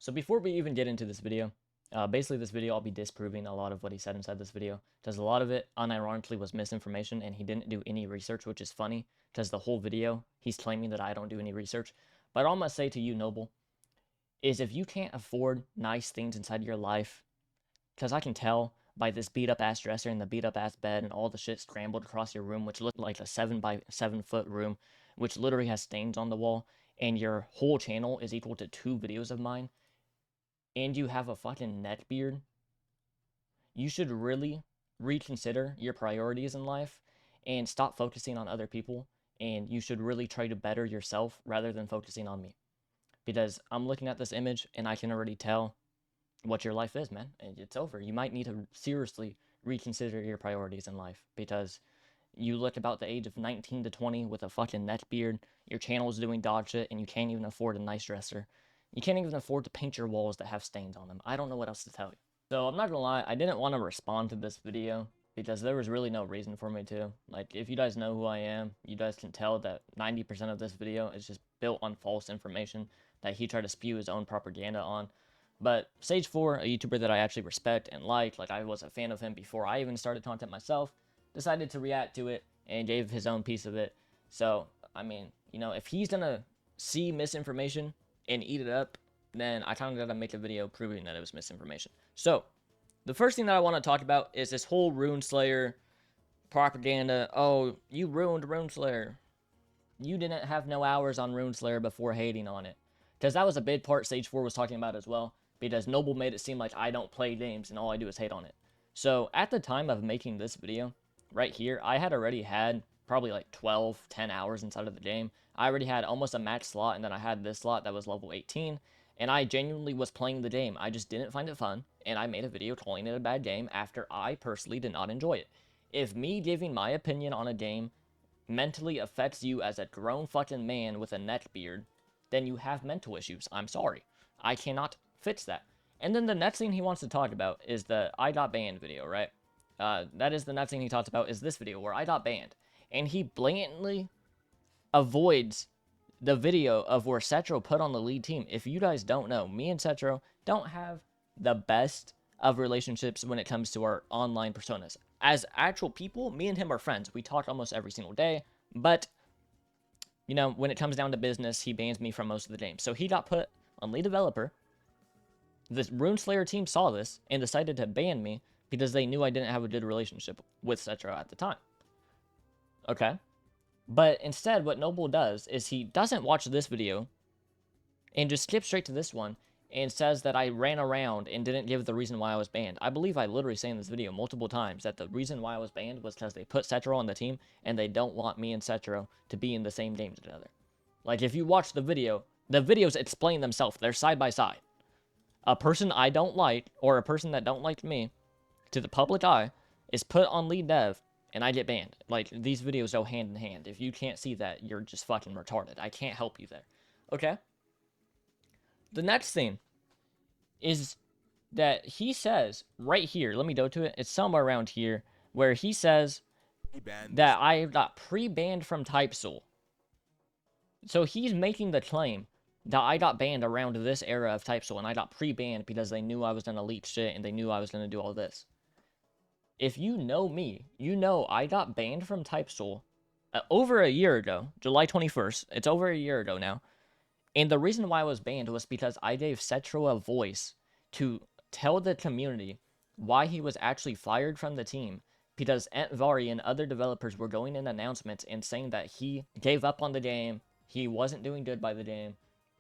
So before we even get into this video, basically this video I'll be disproving a lot of what he said inside this video, because a lot of it unironically was misinformation and he didn't do any research, which is funny, because the whole video he's claiming that I don't do any research. But all I'm going to say to you, Noble, is if you can't afford nice things inside your life, because I can tell by this beat up ass dresser and the beat up ass bed and all the shit scrambled across your room, which looked like a 7 by 7 foot room, which literally has stains on the wall, and your whole channel is equal to 2 videos of mine, and you have a fucking neck beard, you should really reconsider your priorities in life and stop focusing on other people, and you should really try to better yourself rather than focusing on me. Because I'm looking at this image and I can already tell what your life is, man. And it's over. You might need to seriously reconsider your priorities in life, because you look about the age of 19 to 20 with a fucking neck beard, your channel is doing dog shit, and you can't even afford a nice dresser. You can't even afford to paint your walls that have stains on them. I don't know what else to tell you. So I'm not gonna lie, I didn't want to respond to this video because there was really no reason for me to. Like, if you guys know who I am, you guys can tell that 90% of this video is just built on false information that he tried to spew his own propaganda on. But Sage4, a YouTuber that I actually respect and like I was a fan of him before I even started content myself, decided to react to it and gave his own piece of it. So, I mean, you know, if he's gonna see misinformation and eat it up, then I kind of gotta make a video proving that it was misinformation. So, the first thing that I want to talk about is this whole Rune Slayer propaganda. Oh, you ruined Rune Slayer. You didn't have no hours on Rune Slayer before hating on it. Because that was a big part Sage4 was talking about as well, because Noble made it seem like I don't play games and all I do is hate on it. So, at the time of making this video, right here, I had already had probably like 10 hours inside of the game. I already had almost a max slot, and then I had this slot that was level 18, and I genuinely was playing the game. I just didn't find it fun, and I made a video calling it a bad game after I personally did not enjoy it. If me giving my opinion on a game mentally affects you as a grown fucking man with a neck beard, then you have mental issues. I'm sorry. I cannot fix that. And then the next thing he wants to talk about is the I got banned video, right? That is the next thing he talks about is this video where I got banned. And he blatantly avoids the video of where Cetro put on the lead team. If you guys don't know, me and Cetro don't have the best of relationships when it comes to our online personas. As actual people, me and him are friends. We talk almost every single day, but you know, when it comes down to business, he bans me from most of the games. So he got put on lead developer. The Rune Slayer team saw this and decided to ban me because they knew I didn't have a good relationship with Cetro at the time. Okay? But instead, what Noble does is he doesn't watch this video and just skips straight to this one and says that I ran around and didn't give the reason why I was banned. I believe I literally say in this video multiple times that the reason why I was banned was because they put Cetro on the team and they don't want me and Cetro to be in the same game together. Like, if you watch the videos explain themselves. They're side by side. A person I don't like, or a person that don't like me, to the public eye, is put on lead dev, and I get banned. Like, these videos go hand in hand. If you can't see that, you're just fucking retarded. I can't help you there. Okay? The next thing is that he says right here, let me go to it, it's somewhere around here, where he says that I got pre-banned from TypeSoul. So he's making the claim that I got banned around this era of TypeSoul, and I got pre-banned because they knew I was going to leak shit, and they knew I was going to do all this. If you know me, you know I got banned from TypeSoul over a year ago, July 21st. It's over a year ago now. And the reason why I was banned was because I gave Cetro a voice to tell the community why he was actually fired from the team, because Antvari and other developers were going in announcements and saying that he gave up on the game, he wasn't doing good by the game,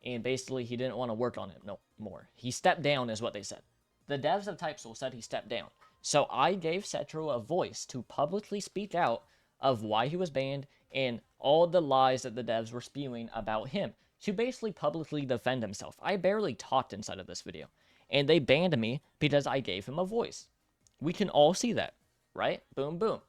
and basically he didn't want to work on it no more. He stepped down is what they said. The devs of TypeSoul said he stepped down. So I gave Cetro a voice to publicly speak out of why he was banned and all the lies that the devs were spewing about him, to basically publicly defend himself. I barely talked inside of this video, and they banned me because I gave him a voice. We can all see that, right? Boom, boom.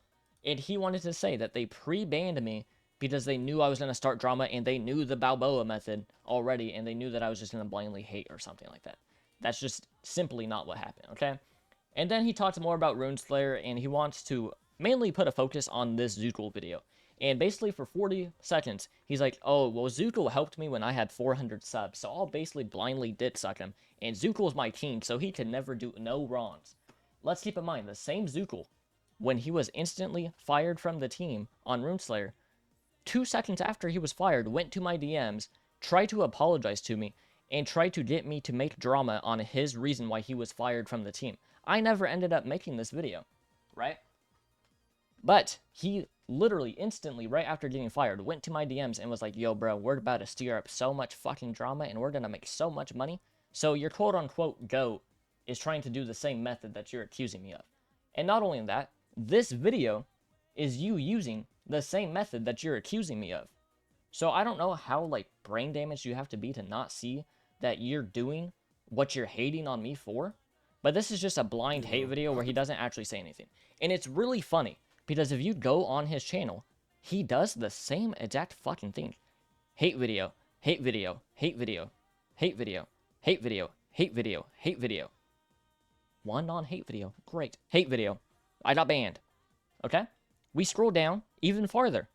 And he wanted to say that they pre-banned me because they knew I was going to start drama, and they knew the Balboa method already, and they knew that I was just going to blindly hate or something like that. That's just simply not what happened, okay? And then he talks more about Rune Slayer, and he wants to mainly put a focus on this Zukul video. And basically for 40 seconds, he's like, oh, well, Zukul helped me when I had 400 subs, so I'll basically blindly dick suck him. And Zukul's my team, so he can never do no wrongs. Let's keep in mind, the same Zukul, when he was instantly fired from the team on Rune Slayer, 2 seconds after he was fired, went to my DMs, tried to apologize to me, and tried to get me to make drama on his reason why he was fired from the team. I never ended up making this video, right? But he literally instantly, right after getting fired, went to my DMs and was like, yo, bro, we're about to stir up so much fucking drama and we're gonna make so much money. So your quote-unquote GOAT is trying to do the same method that you're accusing me of. And not only that, this video is you using the same method that you're accusing me of. So I don't know how, like, brain damaged you have to be to not see that you're doing what you're hating on me for. But this is just a blind hate video where he doesn't actually say anything. And it's really funny, because if you go on his channel, he does the same exact fucking thing. Hate video, hate video, hate video, hate video, hate video, hate video, hate video. One non-hate video, great. Hate video, I got banned. Okay? We scroll down even farther.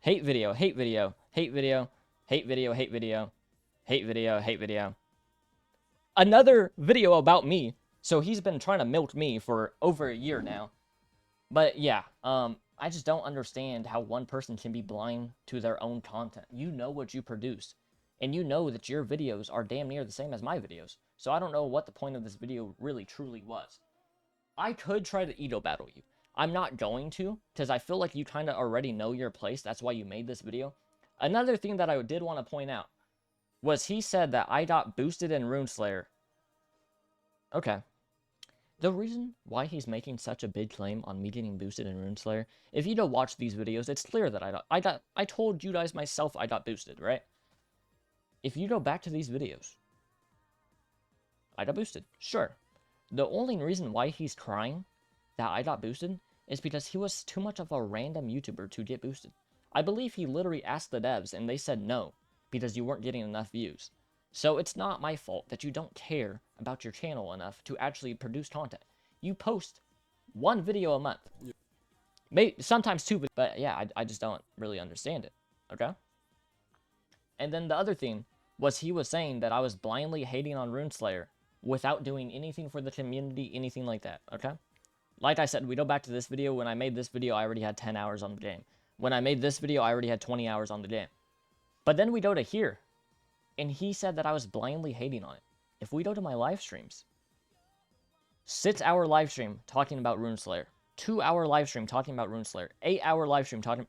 Hate video, hate video, hate video, hate video, hate video, hate video, hate video. Another video about me. So he's been trying to milk me for over a year now. But yeah, I just don't understand how one person can be blind to their own content. You know what you produce. And you know that your videos are damn near the same as my videos. So I don't know what the point of this video really truly was. I could try to ego battle you. I'm not going to, because I feel like you kind of already know your place. That's why you made this video. Another thing that I did want to point out was he said that I got boosted in Rune Slayer. Okay. The reason why he's making such a big claim on me getting boosted in Rune Slayer, if you don't watch these videos, it's clear that I told you guys myself I got boosted, right? If you go back to these videos, I got boosted, sure. The only reason why he's crying that I got boosted is because he was too much of a random YouTuber to get boosted. I believe he literally asked the devs and they said no, because you weren't getting enough views. So it's not my fault that you don't care about your channel enough to actually produce content. You post 1 video a month. Maybe sometimes 2, but yeah, I just don't really understand it, okay? And then the other thing was he was saying that I was blindly hating on Rune Slayer without doing anything for the community, anything like that, okay? Like I said, we go back to this video. When I made this video, I already had 10 hours on the game. When I made this video, I already had 20 hours on the game. But then we go to here, and he said that I was blindly hating on it. If we go to my live streams, 6-hour live stream talking about Rune Slayer, 2-hour live stream talking about Rune Slayer, 8-hour live stream talking...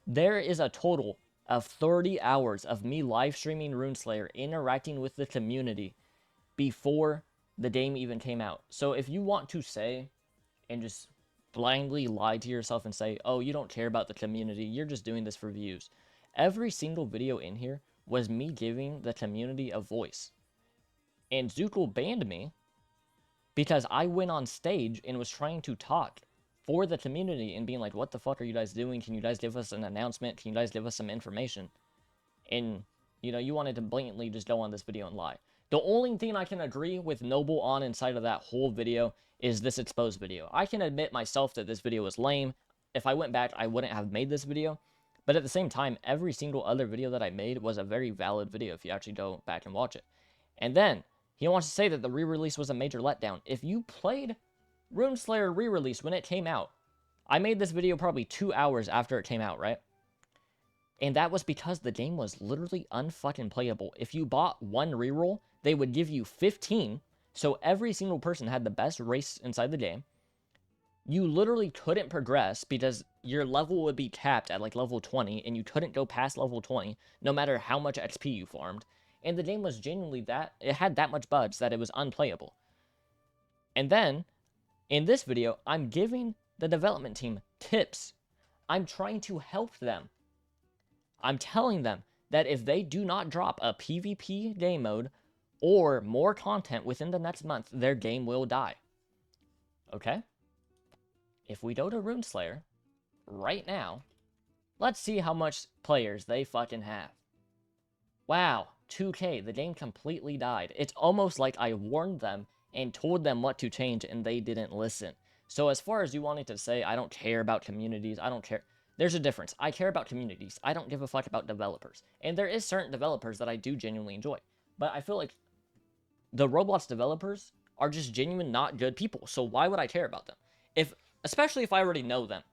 There is a total of 30 hours of me live streaming Rune Slayer, interacting with the community before the game even came out. So if you want to say and just blindly lie to yourself and say, oh, you don't care about the community, you're just doing this for views. Every single video in here was me giving the community a voice. And Zukul banned me because I went on stage and was trying to talk for the community and being like, what the fuck are you guys doing? Can you guys give us an announcement? Can you guys give us some information? And, you know, you wanted to blatantly just go on this video and lie. The only thing I can agree with Noble on inside of that whole video is this exposed video. I can admit myself that this video was lame. If I went back, I wouldn't have made this video. But at the same time, every single other video that I made was a very valid video if you actually go back and watch it. And then, he wants to say that the re-release was a major letdown. If you played Rune Slayer re-release when it came out, I made this video probably 2 hours after it came out, right? And that was because the game was literally unfucking playable. If you bought 1 reroll, they would give you 15, so every single person had the best race inside the game. You literally couldn't progress because your level would be capped at like level 20, and you couldn't go past level 20 no matter how much XP you farmed. And the game was genuinely it had that much bugs that it was unplayable. And then, in this video, I'm giving the development team tips. I'm trying to help them. I'm telling them that if they do not drop a PvP game mode or more content within the next month, their game will die. Okay? If we go to Rune Slayer right now, let's see how much players they fucking have. Wow, 2K, the game completely died. It's almost like I warned them and told them what to change and they didn't listen. So as far as you wanted to say, I don't care about communities, I don't care. There's a difference. I care about communities. I don't give a fuck about developers. And there is certain developers that I do genuinely enjoy. But I feel like the Roblox developers are just genuine not good people. So why would I care about them? Especially if I already know them,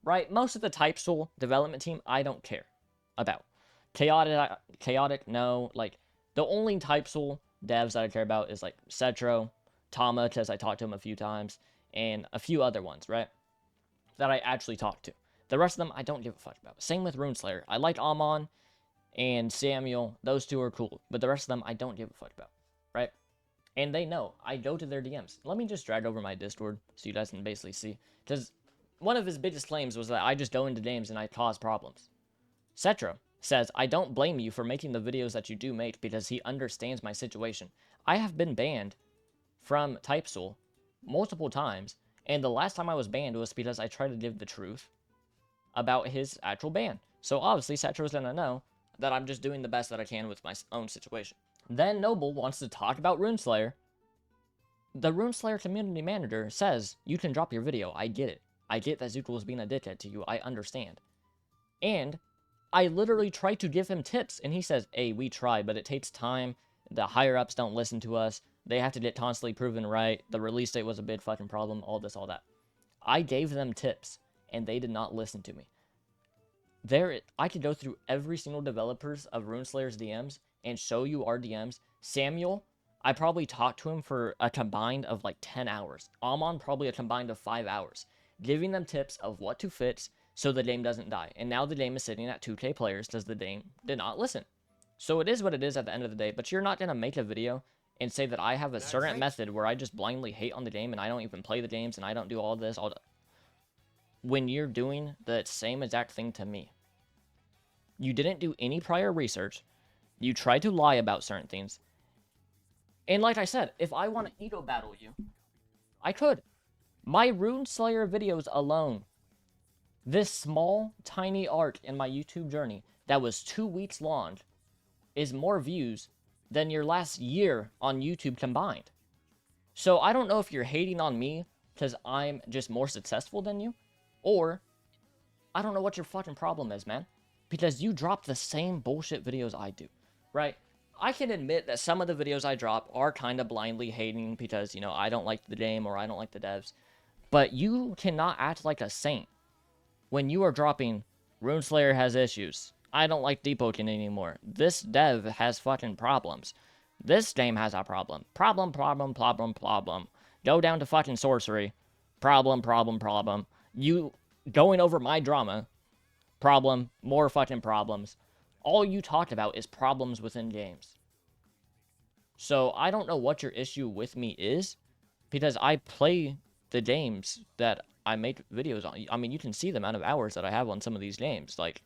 right? Most of the TypeSoul development team, I don't care about. Chaotic, no. Like, the only TypeSoul devs that I care about is, like, Cetro, Tama, because I talked to him a few times, and a few other ones, right? That I actually talked to. The rest of them, I don't give a fuck about. Same with Rune Slayer. I like Amon and Samuel. Those two are cool. But the rest of them, I don't give a fuck about, right? And they know. I go to their DMs. Let me just drag over my Discord so you guys can basically see. Because one of his biggest claims was that I just go into games and I cause problems. Cetro says, I don't blame you for making the videos that you do make because he understands my situation. I have been banned from TypeSoul multiple times, and the last time I was banned was because I tried to give the truth about his actual ban. So obviously Cetro's gonna know that I'm just doing the best that I can with my own situation. Then Noble wants to talk about Rune Slayer. The Rune Slayer community manager says, you can drop your video. I get it. I get that Zukul is being a dickhead to you. I understand. And I literally try to give him tips, and he says, hey, we tried, but it takes time. The higher-ups don't listen to us. They have to get constantly proven right. The release date was a big fucking problem. All this, all that. I gave them tips, and they did not listen to me. I could go through every single developers of Rune Slayer's DMs and show you our DMs. Samuel, I probably talked to him for a combined of like 10 hours. Amon, probably a combined of 5 hours. Giving them tips of what to fix so the game doesn't die. And now the game is sitting at 2K players because the game did not listen. So it is what it is at the end of the day, but you're not going to make a video and say that I have a certain method where I just blindly hate on the game and I don't even play the games and I don't do all this, when you're doing the same exact thing to me. You didn't do any prior research. You tried to lie about certain things. And like I said, if I want to ego battle you, I could. My Rune Slayer videos alone, this small, tiny arc in my YouTube journey that was 2 weeks long, is more views than your last year on YouTube combined. So I don't know if you're hating on me because I'm just more successful than you, or I don't know what your fucking problem is, man. Because you drop the same bullshit videos I do, right? I can admit that some of the videos I drop are kind of blindly hating because, you know, I don't like the game or I don't like the devs. But you cannot act like a saint when you are dropping Rune Slayer has issues. I don't like debunking anymore. This dev has fucking problems. This game has a problem. Problem. Go down to fucking sorcery. Problem. You going over my drama. Problem. More fucking problems. All you talk about is problems within games. So I don't know what your issue with me is, because I play the games that I make videos on. I mean, you can see the amount of hours that I have on some of these games. Like,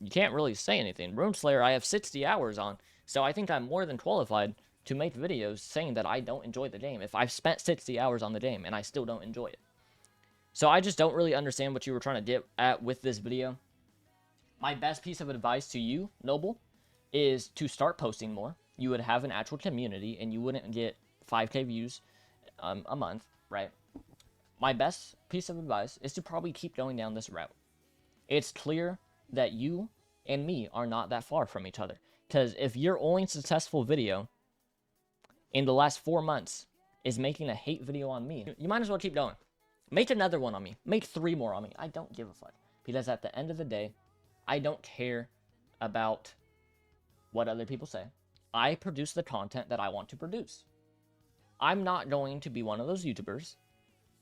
you can't really say anything. Rune Slayer, I have 60 hours on, so I think I'm more than qualified to make videos saying that I don't enjoy the game if I've spent 60 hours on the game and I still don't enjoy it. So I just don't really understand what you were trying to get at with this video. My best piece of advice to you, Noble, is to start posting more. You would have an actual community and you wouldn't get 5K views a month, right? My best piece of advice is to probably keep going down this route. It's clear that you and me are not that far from each other. Because if your only successful video in the last 4 months is making a hate video on me, you might as well keep going. Make another one on me. Make 3 more on me. I don't give a fuck. Because at the end of the day, I don't care about what other people say. I produce the content that I want to produce. I'm not going to be one of those YouTubers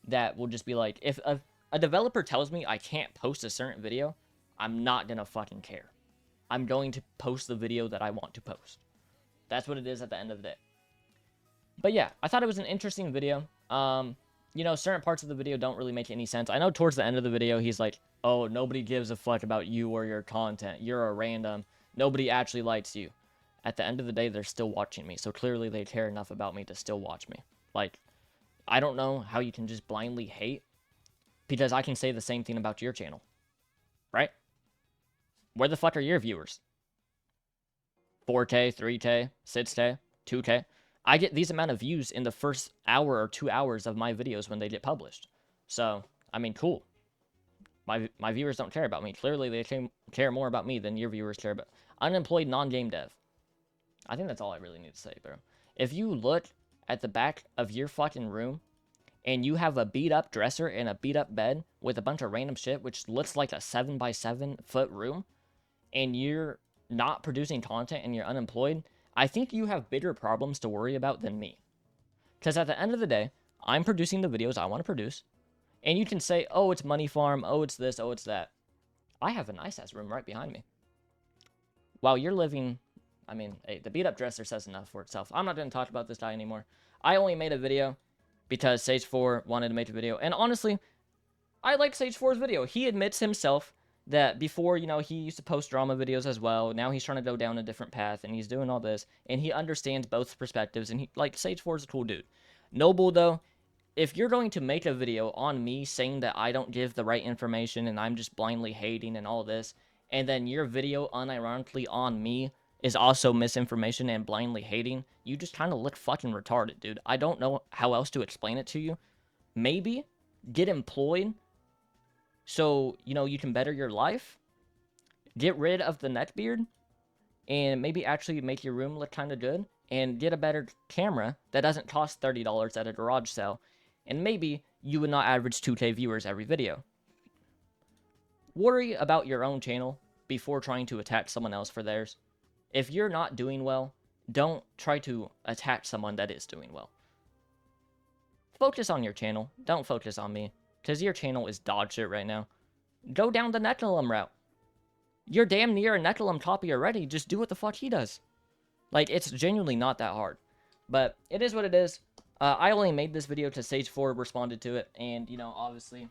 that will just be like, if a developer tells me I can't post a certain video, I'm not going to fucking care. I'm going to post the video that I want to post. That's what it is at the end of the day. But yeah, I thought it was an interesting video. You know, certain parts of the video don't really make any sense. I know towards the end of the video, he's like, oh, nobody gives a fuck about you or your content. You're a random. Nobody actually likes you. At the end of the day, they're still watching me. So clearly they care enough about me to still watch me. Like, I don't know how you can just blindly hate, because I can say the same thing about your channel. Right? Where the fuck are your viewers? 4K, 3K, 6K, 2K. I get these amount of views in the first hour or 2 hours of my videos when they get published. So, I mean, cool. my viewers don't care about me. Clearly, they care more about me than your viewers care about. Unemployed non-game dev. I think that's all I really need to say, bro. If you look at the back of your fucking room and you have a beat up dresser and a beat up bed with a bunch of random shit, which looks like a 7x7 foot room, and you're not producing content and you're unemployed, I think you have bigger problems to worry about than me. Because at the end of the day, I'm producing the videos I want to produce. And you can say, oh, it's money farm, oh, it's this, oh, it's that. I have a nice ass room right behind me. While you're living, I mean, hey, the beat up dresser says enough for itself. I'm not going to talk about this guy anymore. I only made a video because Sage4 wanted to make a video. And honestly, I like Sage4's video. He admits himself that before, he used to post drama videos as well. Now he's trying to go down a different path, and he's doing all this. And he understands both perspectives, and Sage4 is a cool dude. Noble, though, if you're going to make a video on me saying that I don't give the right information and I'm just blindly hating and all this, and then your video unironically on me is also misinformation and blindly hating, you just kind of look fucking retarded, dude. I don't know how else to explain it to you. Maybe get employed so, you can better your life. Get rid of the neckbeard and maybe actually make your room look kind of good, and get a better camera that doesn't cost $30 at a garage sale, and maybe you would not average 2K viewers every video. Worry about your own channel before trying to attack someone else for theirs. If you're not doing well, don't try to attack someone that is doing well. Focus on your channel. Don't focus on me, because your channel is dog shit right now. Go down the Nekalum route. You're damn near a Nekalum copy already. Just do what the fuck he does. Like, it's genuinely not that hard. But it is what it is. I only made this video because Sage4 responded to it. And, obviously,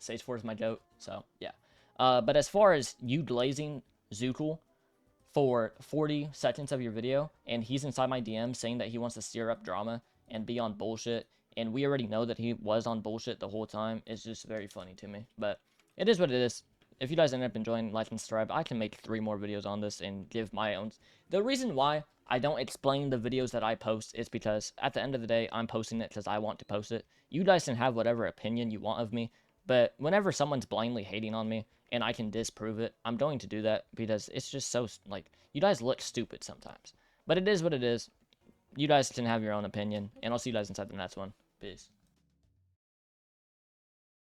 Sage4 is my goat. So, yeah. But as far as you glazing Zukul for 40 seconds of your video, and he's inside my DM saying that he wants to stir up drama and be on bullshit, and we already know that he was on bullshit the whole time, it's just very funny to me. But it is what it is. If you guys end up enjoying, like and subscribe. I can make 3 more videos on this and give my own. The reason why I don't explain the videos that I post is because at the end of the day, I'm posting it because I want to post it. You guys can have whatever opinion you want of me, but whenever someone's blindly hating on me and I can disprove it, I'm going to do that because it's just so, you guys look stupid sometimes. But it is what it is. You guys can have your own opinion, and I'll see you guys inside the next one. Peace.